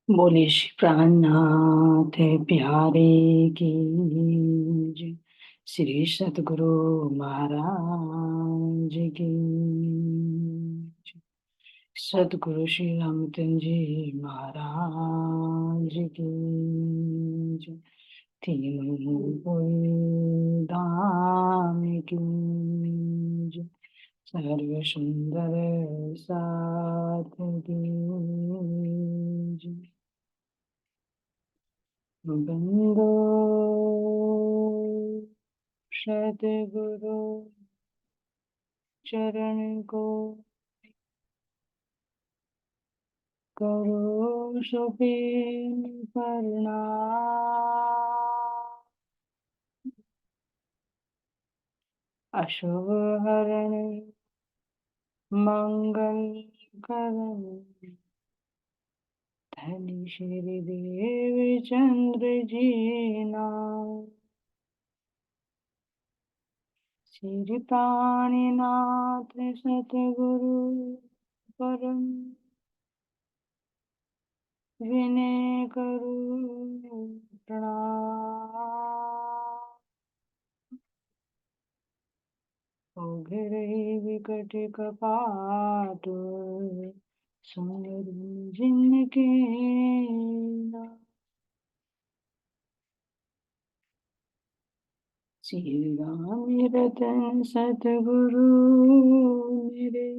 बोले श्री प्राणनाथ प्यारे की जय। श्री सतगुरु महाराज की जय। सतगुरु श्री रामचंद्र जी महाराज की जय। तीनों कोई धाम की जय। सर्व सुंदर साथ की जय। बंदो सतगुरु चरण को करो सुपीन प्रणाम। अशुभ हरण मंगल करण धनी श्री देव चंद्र जी नाम। श्री प्राणीनाथ सतगुरु परम विनय करू प्रणाम। उघरे विकट कपाट सुमिर जिनके नाम। श्री राम रतन सतगुरु मेरे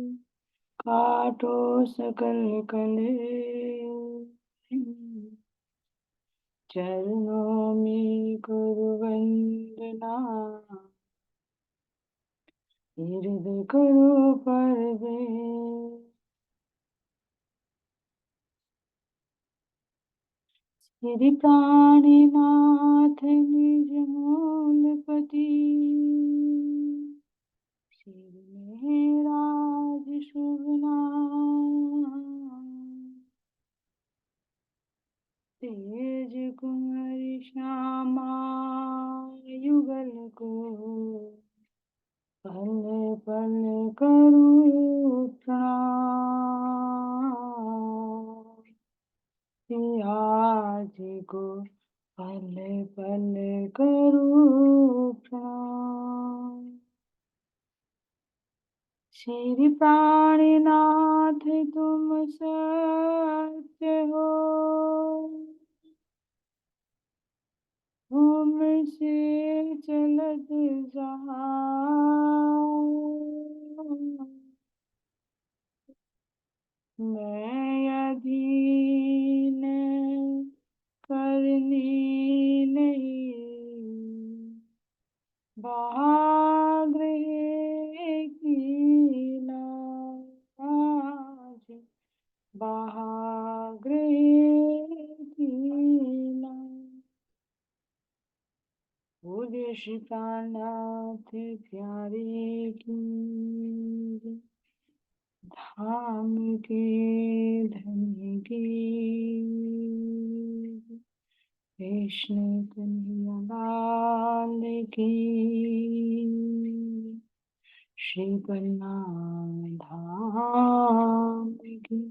काटो सकल कले। चरणों में गुरु वंदना हृदय करो परवे। श्री प्राणीनाथ निज मूलपति श्री मेहराज शुभ नाम। तेज कुंवर श्यामा युगल को पल पल करूं प्रणाम। आज को पल पल करूं प्रणाम। श्री प्राणनाथ तुम सत्य हो तुम से चलत जाऊं। मैं अधीन करनी नहीं बाग्रह की लाज। बाग्रह की लाज। बोले श्री प्राणनाथ प्यारे की धाम के धन की कृष्ण कन्हैया लाल की श्री बलराम धाम की।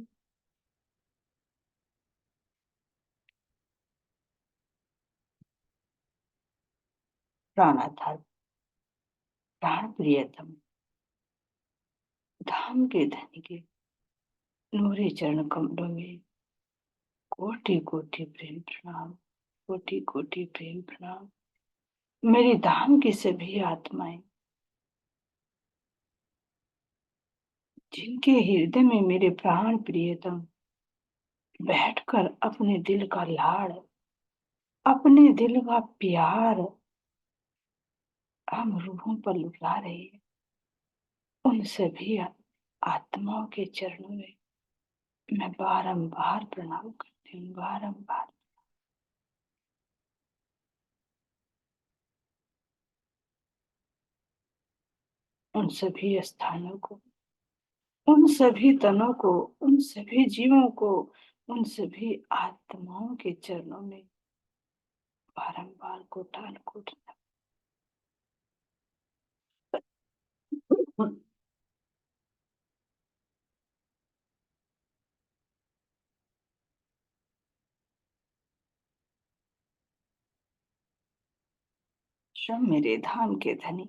प्राणाधार प्राण प्रियतम धाम के धनी के नूरे चरण कमलों में कोटि कोटि प्रेम प्रणाम। कोटि कोटि प्रेम प्रणाम। मेरी धाम की सभी आत्माएं जिनके हृदय में मेरे प्राण प्रियतम बैठकर अपने दिल का लाड़ अपने दिल का प्यार हम रूहों पर लुटा रहे हैं, उन सभी आत्माओं के चरणों में मैं बारंबार प्रणाम करती हूँ। बारंबार उन सभी स्थानों को, उन सभी तनों को, उन सभी जीवों को, उन सभी आत्माओं के चरणों में बारंबार कोटान कोट सब मेरे धाम के धनी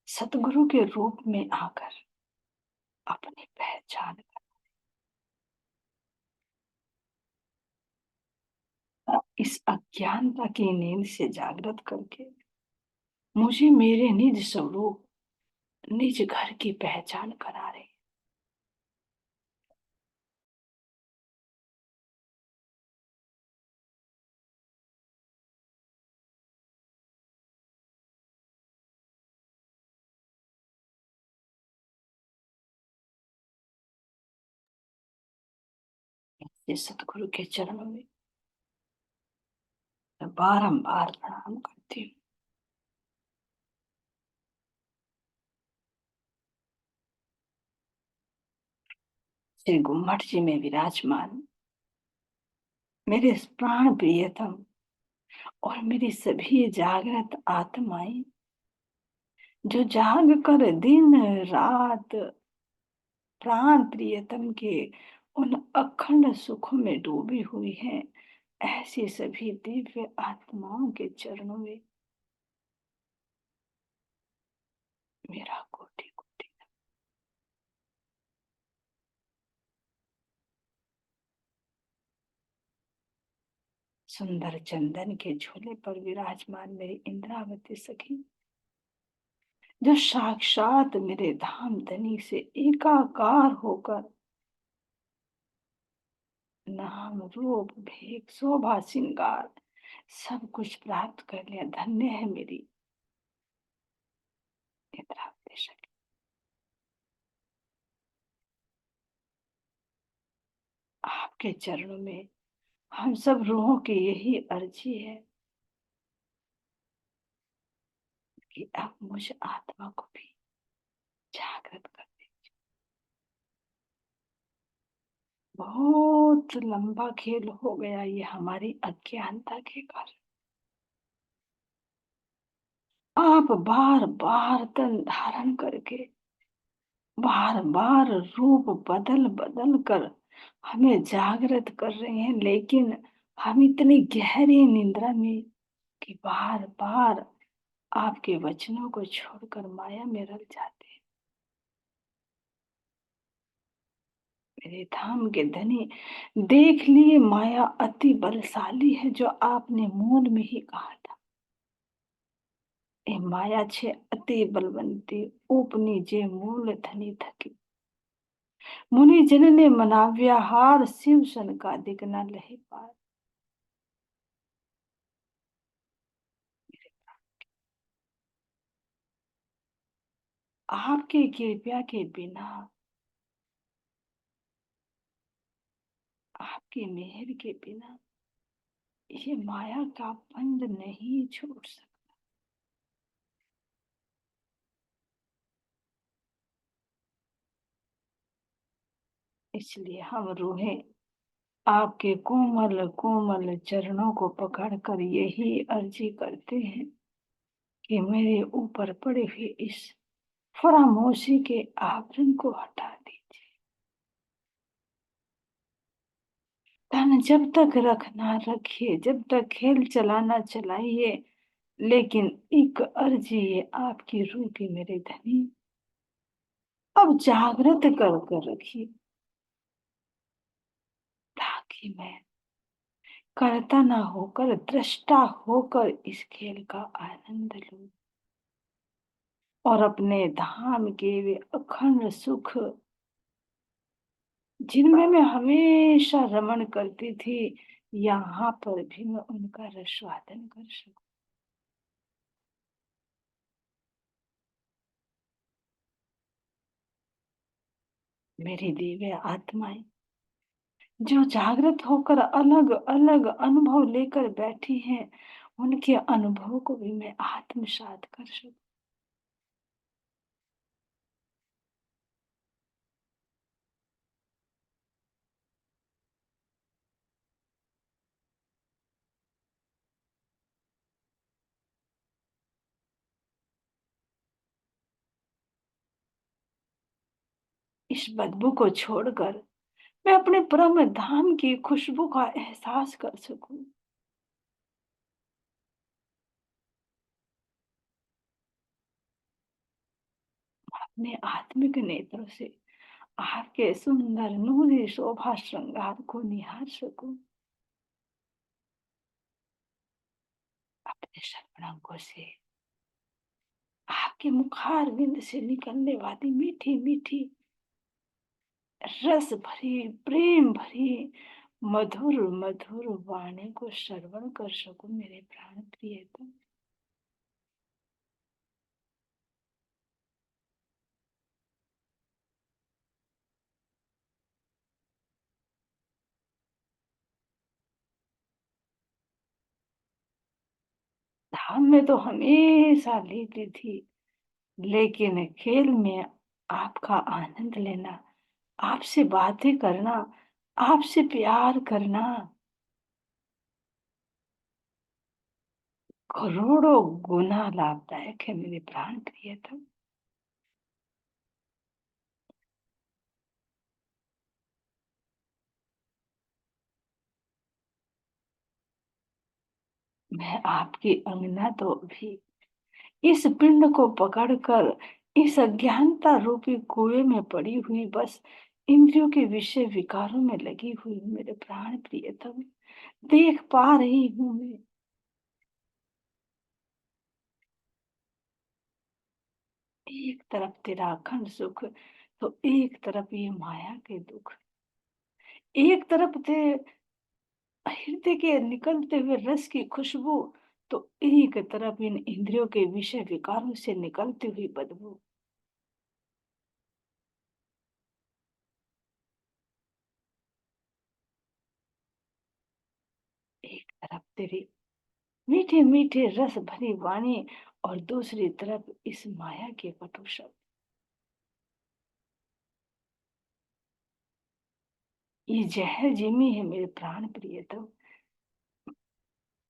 सतगुरु के रूप में आकर अपनी पहचान कर इस अज्ञानता की नींद से जागृत करके मुझे मेरे निज स्वरूप, निज घर की पहचान करा रहे। इस सतगुरु के चरणों में मैं बारंबार प्रणाम करती हूँ। श्री गुम्मट जी में विराजमान मेरे प्राण प्रियतम और मेरी सभी जागृत आत्माएं जो जाग कर दिन रात प्राण प्रियतम के उन अखंड सुखों में डूबी हुई हैं, ऐसी सभी दिव्य आत्माओं के चरणों में मेरा कोटि कोटि सुंदर चंदन के झूले पर विराजमान मेरी इंद्रावती सखी जो साक्षात मेरे धाम धनी से एकाकार होकर नाम रूप भेद शोभा श्रृंगार सब कुछ प्राप्त कर लिया। धन्य है मेरी इंद्रावती सखी। आपके चरणों में हम सब रूहों की यही अर्जी है कि आप मुझ आत्मा को भी जागृत कर दे। बहुत लंबा खेल हो गया ये हमारी अज्ञानता के कारण। आप बार बार तन धारण करके बार बार रूप बदल बदल कर हमें जागृत कर रहे हैं, लेकिन हम इतनी गहरी निंद्रा में कि बार बार आपके वचनों को छोड़कर माया में रल जाते हैं। मेरे धाम के धनी देख लिए माया अति बलशाली है, जो आपने मूल में ही कहा था। ए माया छे अति बलवंती उपनी जे मूल धनी थकी मुनि जन ने मनाव्या हार शिव सन का दिख न लहे पार। आपके कृपया के बिना, आपकी मेहर के बिना ये माया का बंध नहीं छूट सकता। इसलिए हम रूहें आपके कोमल कोमल चरणों को पकड़कर यही अर्जी करते हैं कि मेरे ऊपर पड़े हुए इस फरामोशी के आवरण को हटा दीजिए। धन जब तक रखना रखिए, जब तक खेल चलाना चलाइए, लेकिन एक अर्जी है आपकी रूह की मेरे धनी, अब जागृत कर कर रखिए, ताकि मैं कर्ता ना होकर दृष्टा होकर इस खेल का आनंद लूं और अपने धाम के वे अखंड सुख जिनमें मैं हमेशा रमण करती थी, यहाँ पर भी मैं उनका रसवादन कर सकूं। मेरी दिव्य आत्माएं जो जागृत होकर अलग अलग अनुभव लेकर बैठी हैं, उनके अनुभव को भी मैं आत्मसात कर सकूं। इस बदबू को छोड़कर मैं अपने परम धाम की खुशबू का एहसास कर सकूं। अपने आत्मिक नेत्रों से आपके सुंदर नूरी शोभा श्रृंगार को निहार सकूं। अपने सर्वांगों से आपके मुखारविंद से निकलने वाली मीठी मीठी रस भरी प्रेम भरी मधुर मधुर वाणी को श्रवण कर सकूं मेरे प्राण प्रियतम। धाम में तो हमेशा लेती थी, लेकिन खेल में आपका आनंद लेना, आपसे बातें करना, आपसे प्यार करना करोड़ों गुना लाभदायक है मेरे प्राण प्रियतम। मैं आपकी अंगना तो भी इस पिंड को पकड़कर इस अज्ञानता रूपी कुएं में पड़ी हुई बस इंद्रियों के विषय विकारों में लगी हुई हूँ मेरे प्राण प्रियतम। देख पा रही हूँ मैं, एक तरफ तेरा अखंड सुख तो एक तरफ ये माया के दुख, एक तरफ तेरे हृदय के निकलते हुए रस की खुशबू तो एक तरफ इन इंद्रियों के विषय विकारों से निकलती हुई बदबू। एक तरफ तेरी मीठे मीठे रस भरी वाणी और दूसरी तरफ इस माया के कटु शब्द। ये जहर जिमी है मेरे प्राण प्रियतम।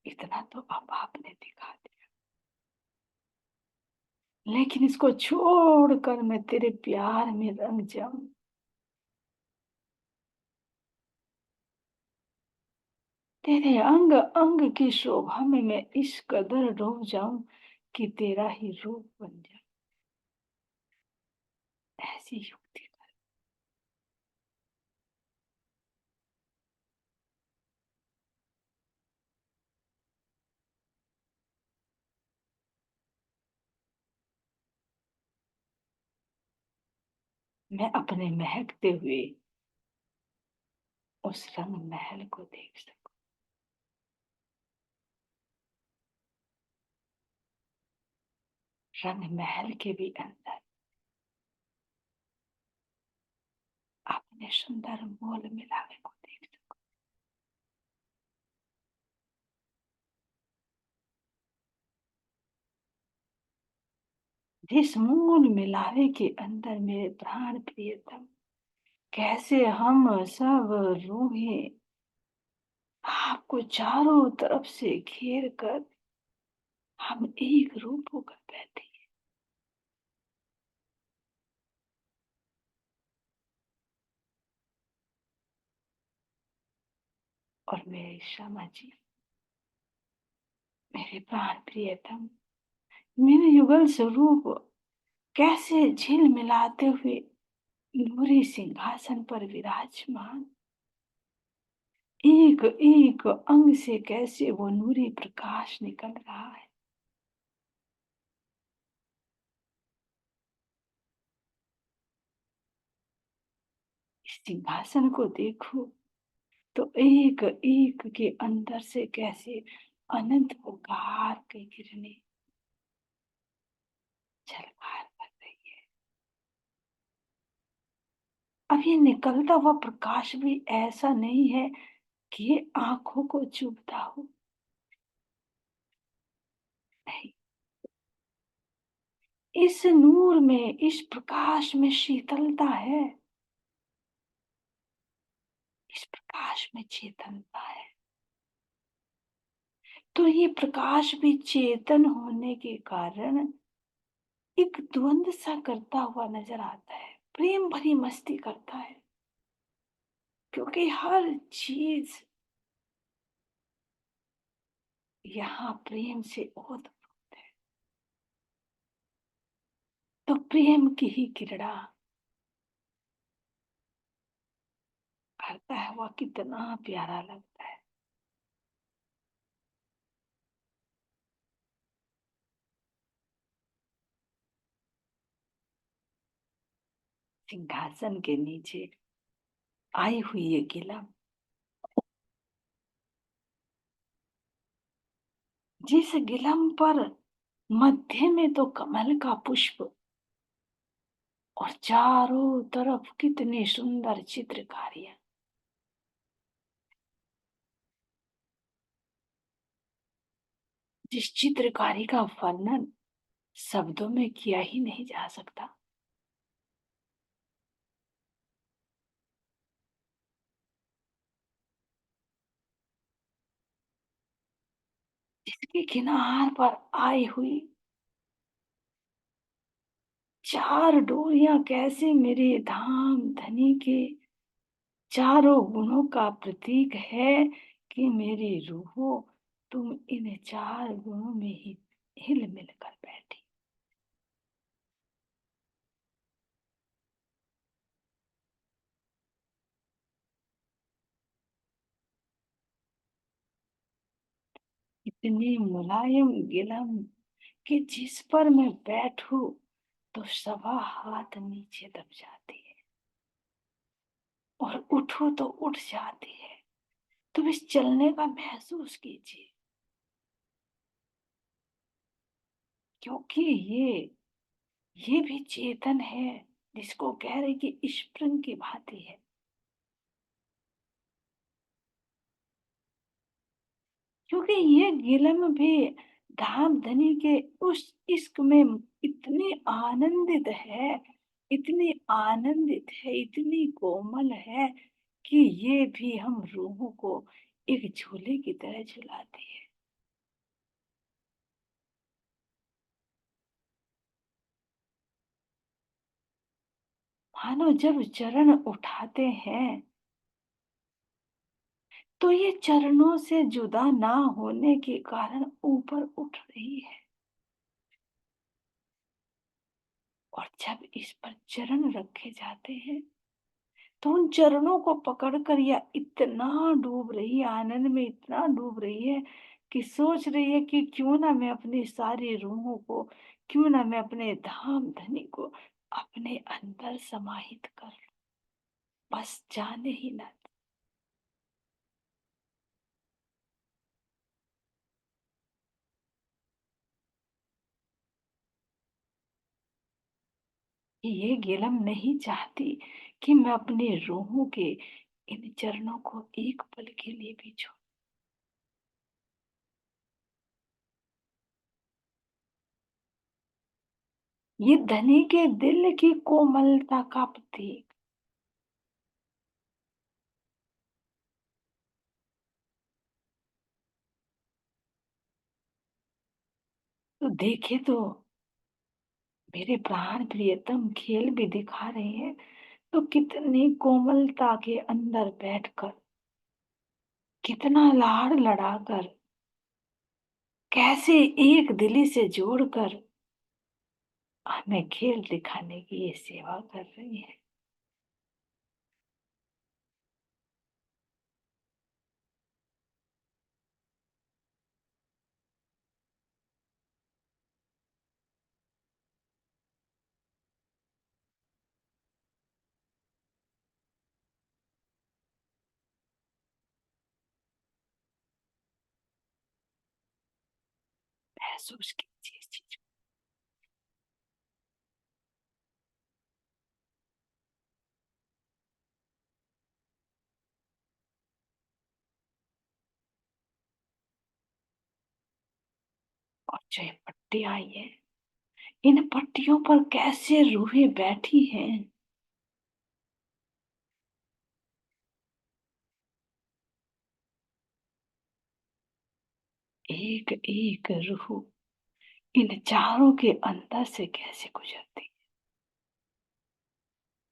इतना तो अब आपने दिखा दिया, लेकिन इसको छोड़कर मैं तेरे प्यार में रंग जाऊं, तेरे अंग अंग की शोभा में मैं इस कदर डूब जाऊं कि तेरा ही रूप बन जाए। ऐसी युक्ति मैं अपने महकते हुए उस रंग महल को देख सकूं। रंग महल के भी अंदर अपने सुंदर मोल मिलावे को देख सकूं। जिस मोल मिलावे के अंदर मेरे प्राण प्रियतम कैसे हम सब रूहें आपको चारों तरफ से घेर कर हम एक रूप होकर बैठे हैं। और मेरे श्यामा जी, मेरे प्राण प्रियतम, मेरे युगल स्वरूप कैसे झिल मिलाते हुए नूरी सिंहासन पर विराजमान, एक एक अंग से कैसे वो नूरी प्रकाश निकल रहा है। इस सिंहासन को देखो तो एक एक के अंदर से कैसे अनंत प्रकार की किरणें झलकार कर रही है। अब ये निकलता हुआ प्रकाश भी ऐसा नहीं है कि ये आंखों को चुभता हो, नहीं। इस नूर में, इस प्रकाश में शीतलता है, इस प्रकाश में चेतनता है। तो ये प्रकाश भी चेतन होने के कारण एक द्वंद सा करता हुआ नजर आता है, प्रेम भरी मस्ती करता है, क्योंकि हर चीज यहाँ प्रेम से ओत प्रोत है। तो प्रेम की ही किरणा करता है, वह कितना प्यारा लगता है। सिंहासन के नीचे आई हुई ये गिलम, जिस गिलम पर मध्य में तो कमल का पुष्प और चारों तरफ कितनी सुंदर चित्रकारियां, जिस चित्रकारी का वर्णन शब्दों में किया ही नहीं जा सकता। जिसके किनार पर आई हुई चार डोरियां कैसे मेरे धाम धनी के चारों गुणों का प्रतीक है कि मेरी रूहो तुम इन चार गुणों में ही हिल मिल कर बैठी। इतनी मुलायम गिलम कि जिस पर मैं बैठूं तो सवा हाथ नीचे दब जाती है और उठो तो उठ जाती है। तुम इस चलने का महसूस कीजिए, क्योंकि ये भी चेतन है, जिसको कह रहे कि स्प्रिंग की भांति है। क्योंकि ये गिलम भी धाम धनी के उस इश्क में इतनी आनंदित है, इतनी आनंदित है, इतनी कोमल है कि ये भी हम रूहों को एक झूले की तरह झुलाती है। मानो जब चरण उठाते हैं तो ये चरणों से जुदा ना होने के कारण ऊपर उठ रही है, और जब इस पर चरण रखे जाते हैं तो उन चरणों को पकड़कर यह इतना डूब रही है, आनंद में इतना डूब रही है कि सोच रही है कि क्यों ना मैं अपनी सारी रूहों को, क्यों ना मैं अपने धाम धनी को अपने अंदर समाहित कर लूं, बस जाने ही ना दे। ये गिलम नहीं चाहती कि मैं अपने रूहों के इन चरणों को एक पल के लिए भी छोड़। ये धनी के दिल की कोमलता का प्रतीक। तो देखे तो मेरे प्राण प्रियतम खेल भी दिखा रहे हैं, तो कितनी कोमलता के अंदर बैठकर, कितना लाड़ लड़ाकर, कैसे एक दिली से जोड़कर हमें खेल दिखाने की ये सेवा कर रही है। महसूस कीजिए इस चीज को, और जो ये पट्टी आई है, इन पट्टियों पर कैसे रूहें बैठी हैं। एक एक रूह इन चारों के अंदर से कैसे गुजरती,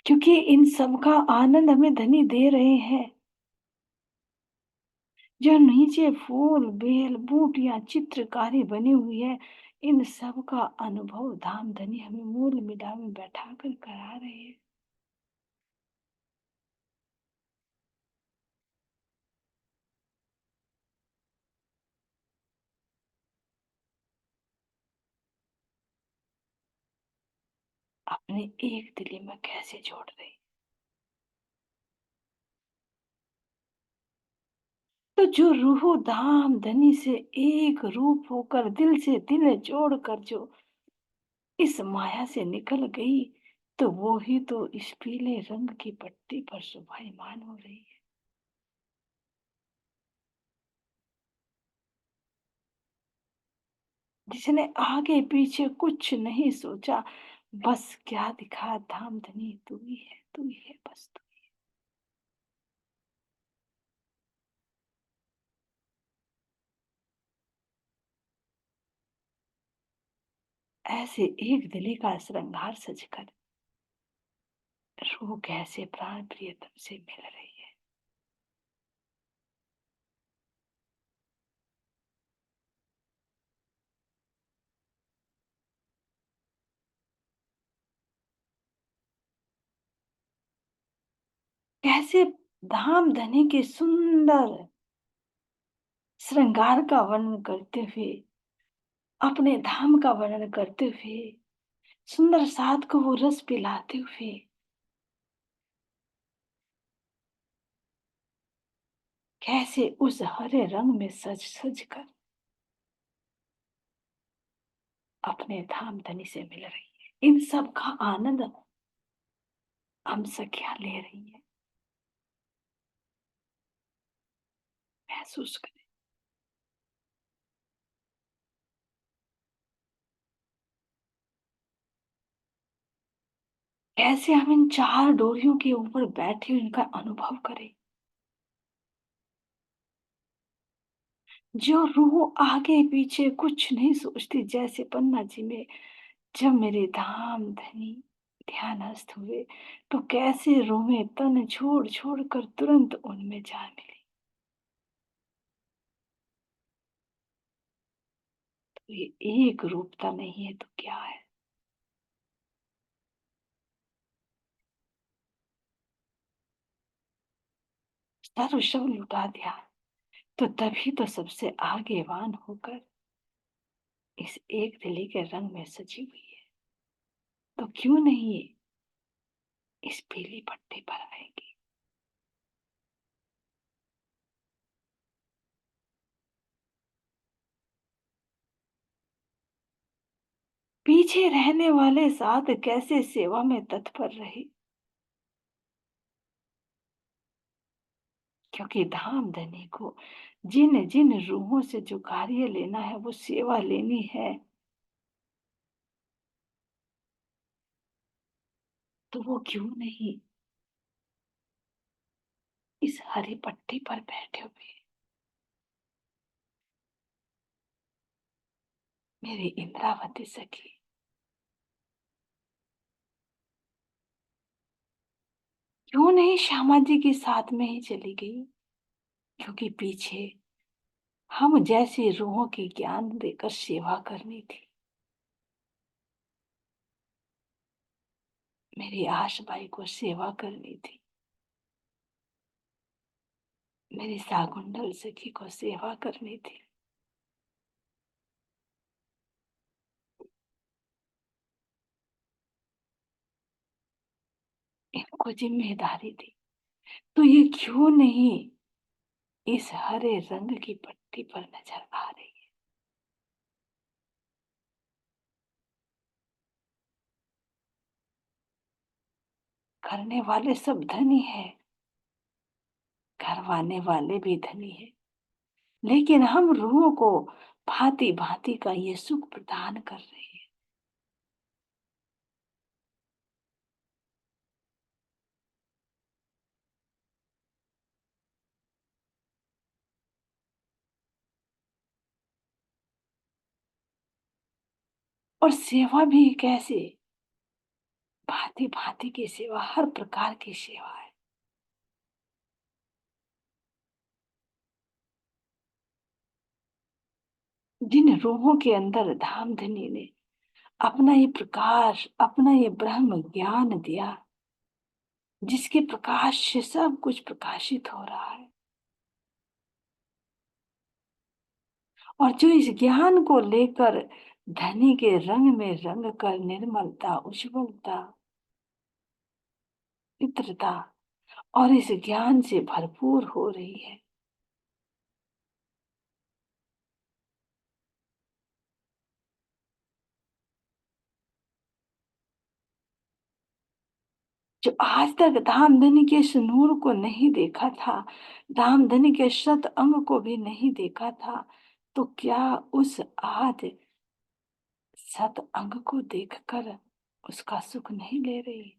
क्योंकि इन सब का आनंद हमें धनी दे रहे हैं। जो नीचे फूल बेल बूटियां चित्रकारी बनी हुई है, इन सब का अनुभव धाम धनी हमें मूल मिला में बैठा कर करा रहे हैं। अपने एक दिली में कैसे जोड़ रहे हैं। तो जो रूह धाम धनी से एक रूप होकर दिल से दिल जोड़कर जो इस माया से निकल गई, तो वो ही तो इस पीले रंग की पट्टी पर शोभायमान हो रही है। जिसने आगे पीछे कुछ नहीं सोचा, बस क्या दिखा धाम धनी, तू ही है, तू ही है, बस तू। ऐसे एक दिली का श्रृंगार सजकर रूह कैसे प्राण प्रियतम से मिल रही है। कैसे धाम धनी के सुंदर श्रृंगार का वर्णन करते हुए, अपने धाम का वर्णन करते हुए, सुंदर साध को वो रस पिलाते हुए, कैसे उस हरे रंग में सज सज कर अपने धाम धनी से मिल रही है। इन सब का आनंद हम सखियां ले रही है। महसूस करें। कैसे हम इन चार डोरियों के ऊपर बैठे इनका अनुभव करें। जो रूह आगे पीछे कुछ नहीं सोचती, जैसे पन्ना जी में जब मेरे धाम धनी ध्यानस्थ हुए, तो कैसे रूहें तन छोड़ छोड़ कर तुरंत उनमें जा मिली। तो ये एक रूपता नहीं है तो क्या है। सर्व शव लुटा दिया, तो तभी तो सबसे आगेवान होकर इस एक दिली के रंग में सजी हुई है। तो क्यों नहीं इस पीली पट्टी पर आएगी। पीछे रहने वाले साथ कैसे सेवा में तत्पर रहे, क्योंकि धाम धनी को जिन जिन रूहों से जो कार्य लेना है, वो सेवा लेनी है, तो वो क्यों नहीं इस हरी पट्टी पर बैठे हुए। मेरी इंद्रावती सखी, क्यों नहीं श्यामा जी के साथ में ही चली गई, क्योंकि पीछे हम जैसी रूहों की ज्ञान देकर सेवा करनी थी। मेरी आशबाई को सेवा करनी थी, मेरी सागुंडल सखी को सेवा करनी थी। इनको जिम्मेदारी थी, तो ये क्यों नहीं इस हरे रंग की पट्टी पर नजर आ रही है। करने वाले सब धनी है, करवाने वाले भी धनी है, लेकिन हम रूहों को भांति भांति का ये सुख प्रदान कर रहे हैं। और सेवा भी कैसे, भांति भांति की सेवा, हर प्रकार की सेवा है। जिन रूहों के अंदर धाम धनी ने अपना ये प्रकाश, अपना ये ब्रह्म ज्ञान दिया, जिसके प्रकाश से सब कुछ प्रकाशित हो रहा है, और जो इस ज्ञान को लेकर धनी के रंग में रंग कर निर्मलता, उज्ज्वलता, चित्रता और इस ज्ञान से भरपूर हो रही है, जो आज तक धामधनी के इस नूर को नहीं देखा था, धामधनी के शत अंग को भी नहीं देखा था, तो क्या उस आज सत अंग को देखकर उसका सुख नहीं ले रही?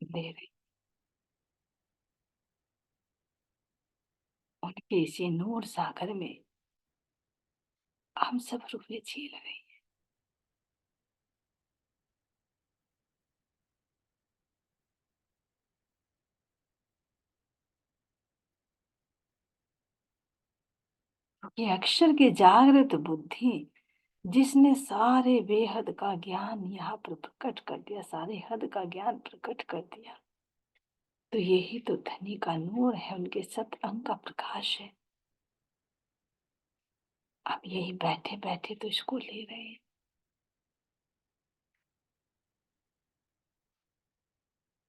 ले रही। उनके इसी नूर सागर में हम सब रुपए झेल रहे हैं। ये अक्षर की जागृत बुद्धि, जिसने सारे बेहद का ज्ञान यहाँ पर प्रकट कर दिया, सारे हद का ज्ञान प्रकट कर दिया, तो यही तो धनी का नूर है, उनके सत अंग का प्रकाश है। अब यही बैठे बैठे तो इसको ले रहे हैं।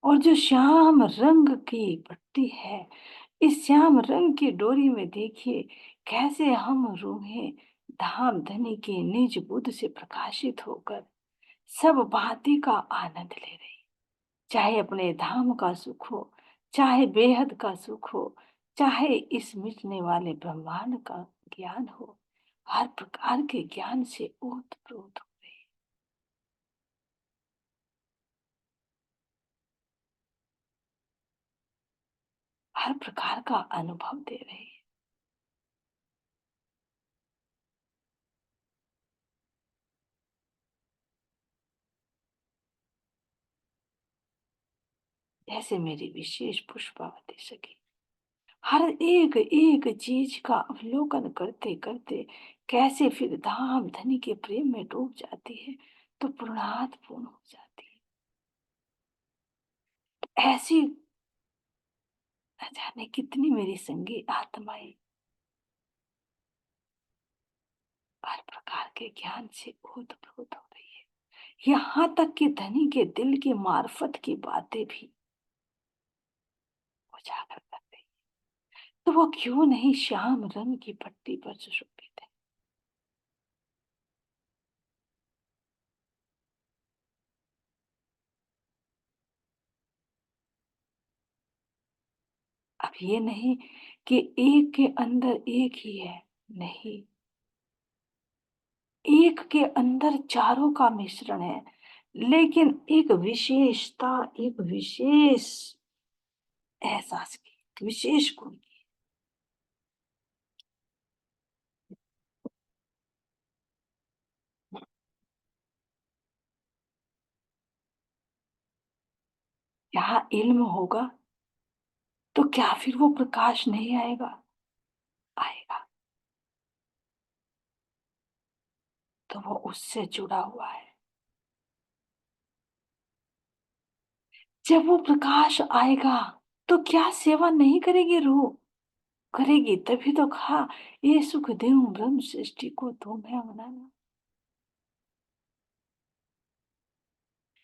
और जो श्याम रंग की पट्टी है, इस श्याम रंग की डोरी में देखिए कैसे हम रूहें धाम धनी के निज बुद्ध से प्रकाशित होकर सब बातें का आनंद ले रही। चाहे अपने धाम का सुख हो, चाहे बेहद का सुख हो, चाहे इस मिटने वाले ब्रह्मांड का ज्ञान हो, हर प्रकार के ज्ञान से ओतप्रोत हो रहे, हर प्रकार का अनुभव दे रहे हैं। जैसे मेरी विशेष पुष्पावती सखी हर एक एक चीज का अवलोकन करते करते कैसे फिर धाम धनी के प्रेम में डूब जाती है, तो पूर्णात पूर्ण हो जाती है। ऐसी न जाने कितनी मेरी संगी आत्माएं हर प्रकार के ज्ञान से ओतप्रोत हो रही है, यहाँ तक कि धनी के दिल की मार्फत की बातें भी उजागर कर रही। तो वो क्यों नहीं श्याम रंग की पट्टी पर सुशोभित है? अब ये नहीं कि एक के अंदर एक ही है, नहीं, एक के अंदर चारों का मिश्रण है, लेकिन एक विशेषता, एक विशेष एहसास की, एक विशेष गुण की। यहाँ इल्म होगा तो क्या फिर वो प्रकाश नहीं आएगा? आएगा। तो वो उससे जुड़ा हुआ है। जब वो प्रकाश आएगा तो क्या सेवा नहीं करेगी रूह? करेगी, तभी तो कहा ये सुख देव ब्रह्म सृष्टि को तुम है बनाना।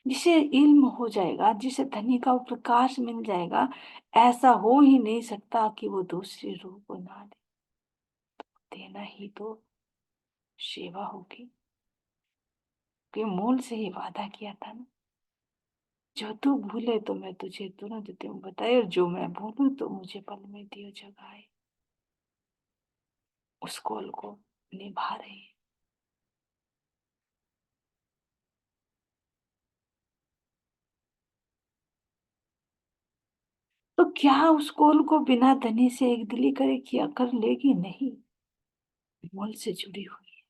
जिसे इल्म हो जाएगा, जिसे धनी का वो प्रकाश मिल जाएगा, ऐसा हो ही नहीं सकता कि वो दूसरी रूह को ना दे। देना ही तो सेवा होगी, कि मूल से ही वादा किया था ना, जो तू भूले तो मैं तुझे तुरंत दूं बताए, और जो मैं भूलूं तो मुझे पल में दियो जगाए। उस कौल को निभा रहे हैं। तो क्या उस कौल को बिना धनी से एक दिली करे किया कर लेगी? नहीं, मूल से जुड़ी हुई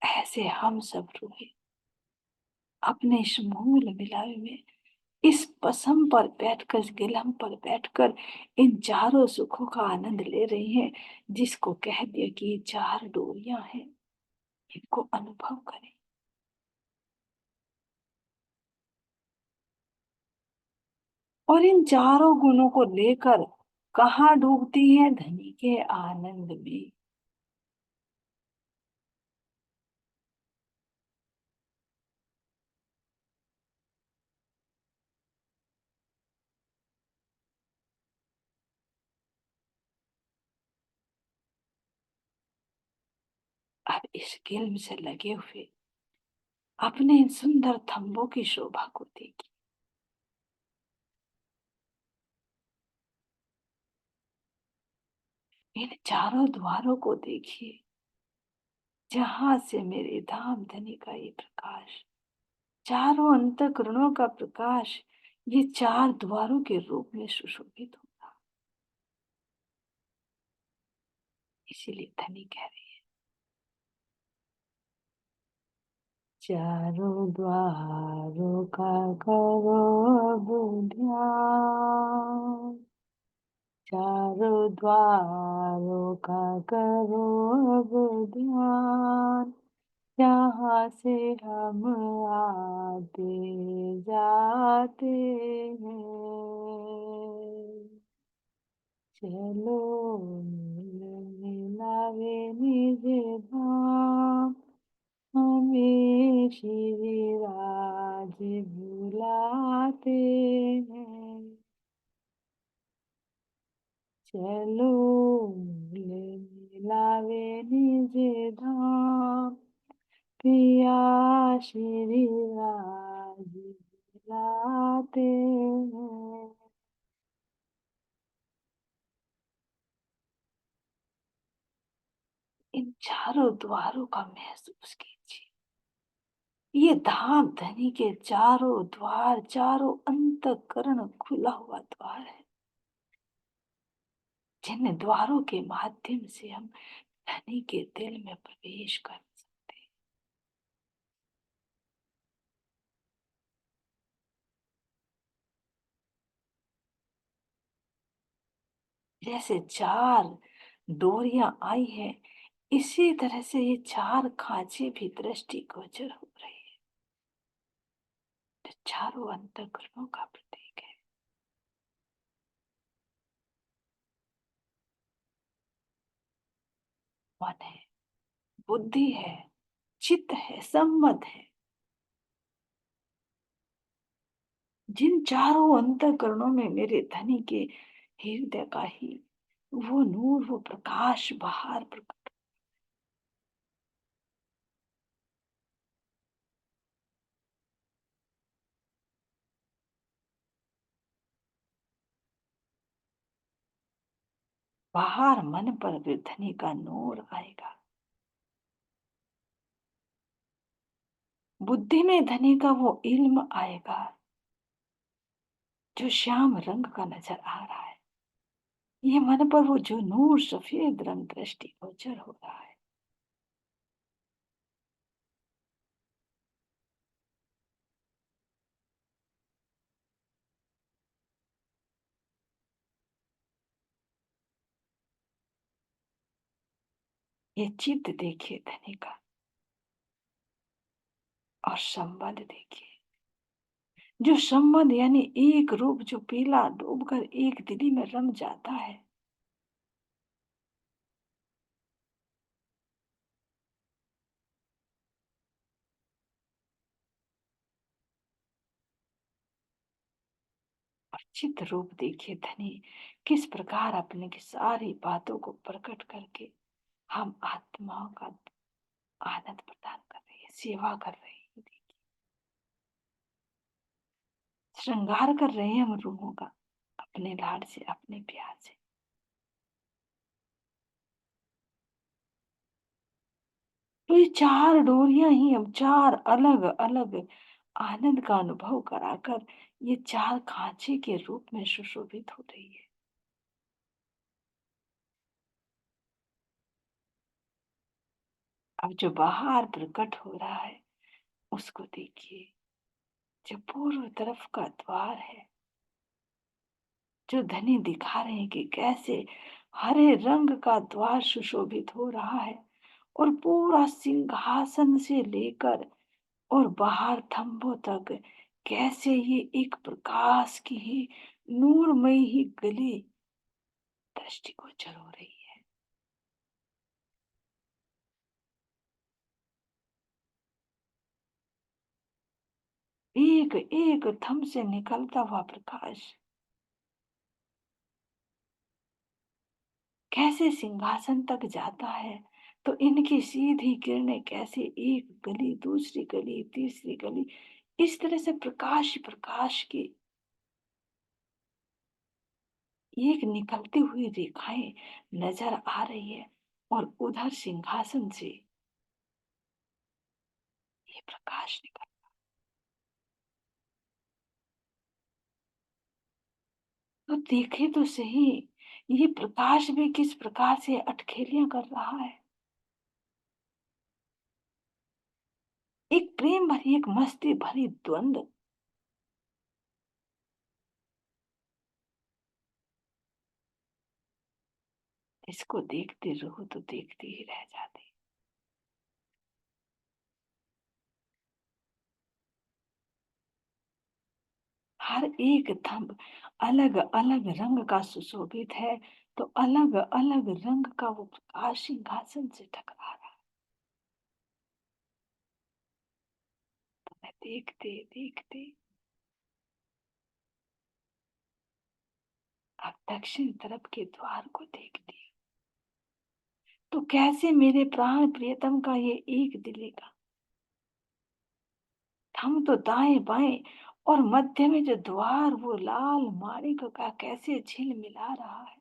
है। ऐसे हम सब रूहे अपने इस मूल मिलावे में, इस पसम पर बैठकर, इस गिलहम पर बैठकर इन चारों सुखों का आनंद ले रही हैं, जिसको कह दिया कि ये चार डोरियां हैं, इनको अनुभव करें। और इन चारों गुणों को लेकर कहाँ डूबती है? धनी के आनंद में। अब इस गिल्म से लगे हुए अपने इन सुंदर थंबों की शोभा को देखिए। इन चारों द्वारों को देखिए, जहां से मेरे धाम धनी का ये प्रकाश, चारों अंतःकरणों का प्रकाश, ये चार द्वारों के रूप में सुशोभित होगा। इसीलिए धनी कह रही है, चारों द्वारों का करो अब ध्यान, चारों द्वारों का करो अब ध्यान, जहाँ से हम आते जाते हैं। चलो मिल मिलावे निज धाम, हमें श्री राज बुलाते हैं। चलो मिल मिलावे निज धाम, पिया श्री राज बुलाते हैं। इन चारों द्वारों का महसूस कीजिए। ये धाम धनी के चारों द्वार, चारों अंतःकरण खुला हुआ द्वार है, जिन द्वारों के माध्यम से हम धनी के दिल में प्रवेश कर सकते हैं। जैसे चार डोरियां आई हैं, इसी तरह से ये चार खांचे भी दृष्टिगोचर हो रहे हैं, जो चारों अंतःकरणों का प्रतीक है। मन है, बुद्धि है, चित्त है, सम्मत है। जिन चारों अंतःकरणों में मेरे धनी के हृदय का ही वो नूर, वो प्रकाश बाहर प्रकट, बाहर मन पर भी धनी का नूर आएगा। बुद्धि में धनी का वो इल्म आएगा, जो श्याम रंग का नजर आ रहा है। ये मन पर वो जो नूर, सफेद रंग दृष्टि गोचर हो रहा है। ये चित्त देखिए धनी का, और संबंध देखिए, जो संबंध यानी एक रूप, जो पीला डूबकर एक दिली में रम जाता है। और चित्त रूप देखिए धनी किस प्रकार अपने की सारी बातों को प्रकट करके हम आत्माओं का आनंद प्रदान कर रही है, सेवा कर रही है। देखिए, श्रृंगार कर रहे हैं हम रूहों का, अपने लाड से, अपने प्यार से। तो ये चार डोरियां ही हम चार अलग अलग आनंद का अनुभव कराकर ये चार खांचे के रूप में सुशोभित हो रही है। अब जो बाहर प्रकट हो रहा है, उसको देखिए। जो पूर्व तरफ का द्वार है, जो धनी दिखा रहे हैं कि कैसे हरे रंग का द्वार सुशोभित हो रहा है, और पूरा सिंहासन से लेकर और बाहर थंभों तक कैसे ये एक प्रकाश की ही नूरमयी ही गली दृष्टिगोचर हो रही है। एक एक थंभ से निकलता हुआ प्रकाश कैसे सिंहासन तक जाता है, तो इनकी सीधी किरणें कैसे एक गली, दूसरी गली, तीसरी गली, इस तरह से प्रकाश ही प्रकाश की एक निकलती हुई रेखाएं नजर आ रही है। और उधर सिंहासन से ये प्रकाश निकल, तो देखे तो सही, ये प्रकाश भी किस प्रकार से अटखेलियां कर रहा है। एक प्रेम भरी, एक मस्ती भरी द्वंद। इसको देखते रहो तो देखते ही रह जाते। हर एक थंब अलग अलग रंग का सुशोभित है, तो अलग अलग रंग का वो प्रकाश सिंहासन से टकरा रहा है। तो मैं देखते देखते अब दक्षिण तरफ के द्वार को देखती, तो कैसे मेरे प्राण प्रियतम का ये एक दिले का थंब तो दाएं बाएं, और मध्य में जो द्वार वो लाल माणिक का कैसे झिलमिला रहा है।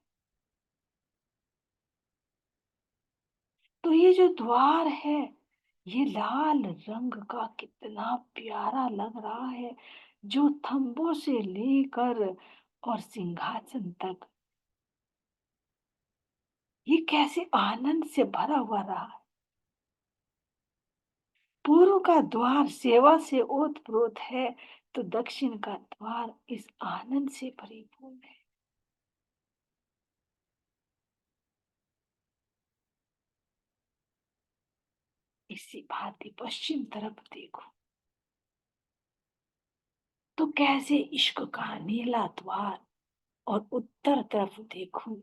तो ये जो द्वार है, ये लाल रंग का कितना प्यारा लग रहा है, जो थंबों से लेकर और सिंहासन तक ये कैसे आनंद से भरा हुआ रहा है। पूर्व का द्वार सेवा से ओतप्रोत है, तो दक्षिण का द्वार इस आनंद से परिपूर्ण है। इसी भांति पश्चिम तरफ देखो, तो कैसे इश्क का नीला द्वार, और उत्तर तरफ देखो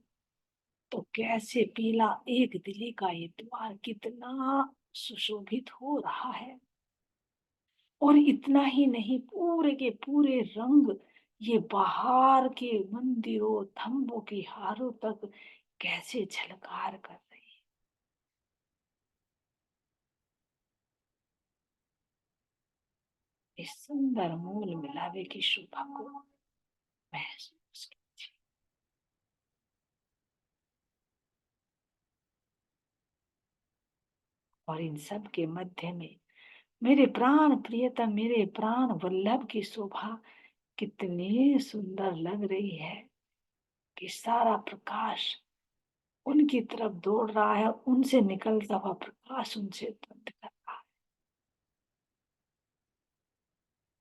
तो कैसे पीला एक दिली का ये द्वार कितना सुशोभित हो रहा है। और इतना ही नहीं, पूरे के पूरे रंग ये बाहर के मंदिरों थंबों की हारों तक कैसे झलकार कर रही है। इस सुंदर मूल मिलावे की शोभा को महसूस कीजिए। और इन सब के मध्य में मेरे प्राण प्रियतम, मेरे प्राण वल्लभ की शोभा कितनी सुंदर लग रही है, कि सारा प्रकाश उनकी तरफ दौड़ रहा है, उनसे निकलता हुआ प्रकाश उनसे तुरंत कर